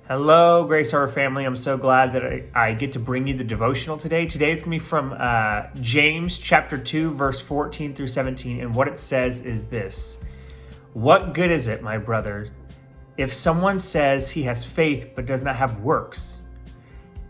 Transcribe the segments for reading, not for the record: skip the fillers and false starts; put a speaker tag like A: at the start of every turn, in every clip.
A: Hello, Grace Harbor family. I'm so glad that I get to bring you the devotional today. Today it's going to be from James chapter 2, verse 14 through 17. And what it says is this: What good is it, my brother, if someone says he has faith but does not have works?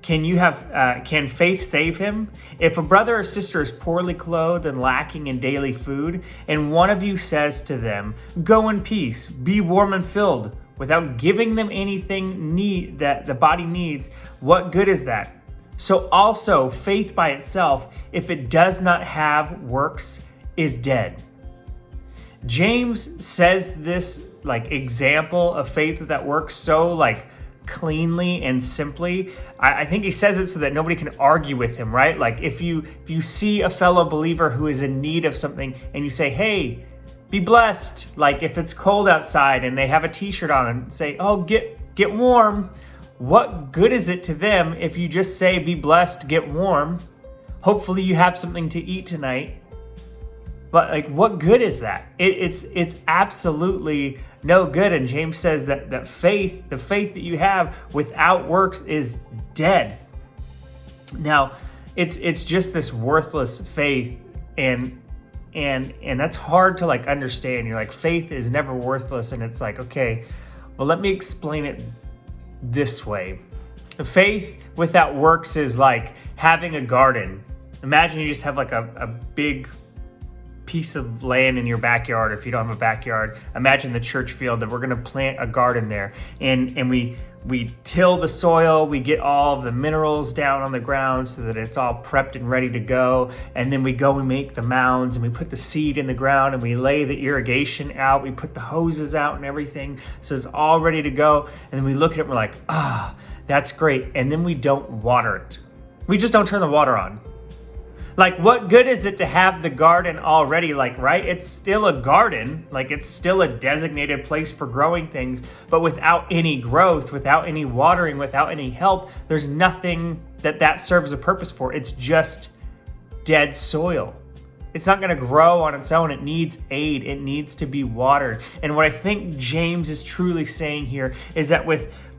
A: Can faith save him? If a brother or sister is poorly clothed and lacking in daily food, and one of you says to them, "Go in peace, be warm and filled," without giving them anything that the body needs, what good is that? So also, faith by itself, if it does not have works, is dead. James says this example of faith without works so cleanly and simply. I think he says it so that nobody can argue with him, right? Like if you see a fellow believer who is in need of something and you say, "Hey, be blessed," like if it's cold outside and they have a t-shirt on and say, "Oh, get warm," what good is it to them if you just say, "Be blessed, get warm"? Hopefully you have something to eat tonight. But what good is that? It's absolutely no good. And James says that the faith that you have without works is dead. Now, it's just this worthless faith, and that's hard to understand. You're like, faith is never worthless, and it's like, okay, well, let me explain it this way. Faith without works is like having a garden. Imagine you just have a big piece of land in your backyard. If you don't have a backyard, imagine the church field that we're going to plant a garden there, and we till the soil, we get all of the minerals down on the ground so that it's all prepped and ready to go, and then we go and make the mounds, and we put the seed in the ground, and we lay the irrigation out, we put the hoses out and everything so it's all ready to go, and then we look at it and we're like, that's great, and then we don't water it. We just don't turn the water on. What good is it to have the garden already, right? It's still a garden, it's still a designated place for growing things, but without any growth, without any watering, without any help, there's nothing that serves a purpose for. It's just dead soil. It's not going to grow on its own. It needs aid. It needs to be watered. And what I think James is truly saying here is that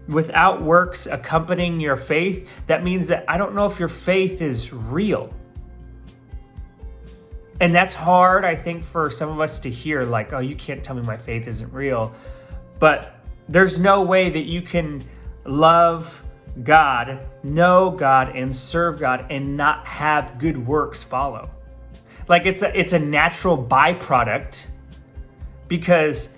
A: without works accompanying your faith, that means that I don't know if your faith is real. And that's hard, I think, for some of us to hear, "Oh, you can't tell me my faith isn't real." But there's no way that you can love God, know God, and serve God and not have good works follow. It's a natural byproduct because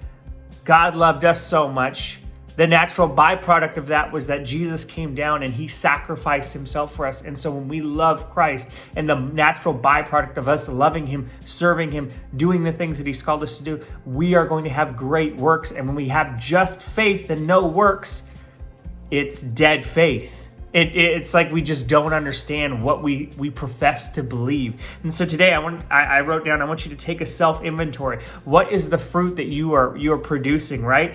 A: God loved us so much. The natural byproduct of that was that Jesus came down and he sacrificed himself for us. And so when we love Christ, and the natural byproduct of us loving him, serving him, doing the things that he's called us to do, we are going to have great works. And when we have just faith and no works, it's dead faith. It's like we just don't understand what we profess to believe. And so today I wrote down, I want you to take a self-inventory. What is the fruit that you are producing, right?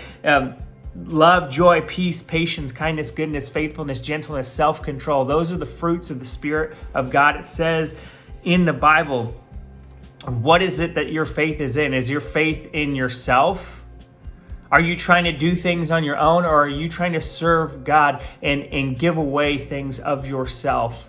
A: Love, joy, peace, patience, kindness, goodness, faithfulness, gentleness, self-control. Those are the fruits of the Spirit of God. It says in the Bible, what is it that your faith is in? Is your faith in yourself? Are you trying to do things on your own, or are you trying to serve God and give away things of yourself?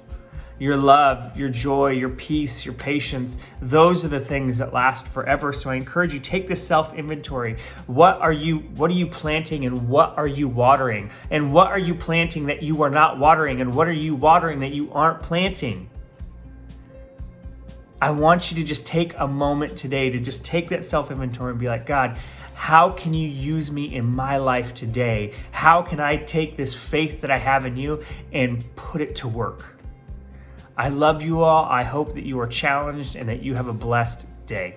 A: Your love, your joy, your peace, your patience, those are the things that last forever. So I encourage you, take this self-inventory. What are you planting, and what are you watering? And what are you planting that you are not watering? And what are you watering that you aren't planting? I want you to just take a moment today to just take that self-inventory and be like, "God, how can you use me in my life today? How can I take this faith that I have in you and put it to work?" I love you all. I hope that you are challenged and that you have a blessed day.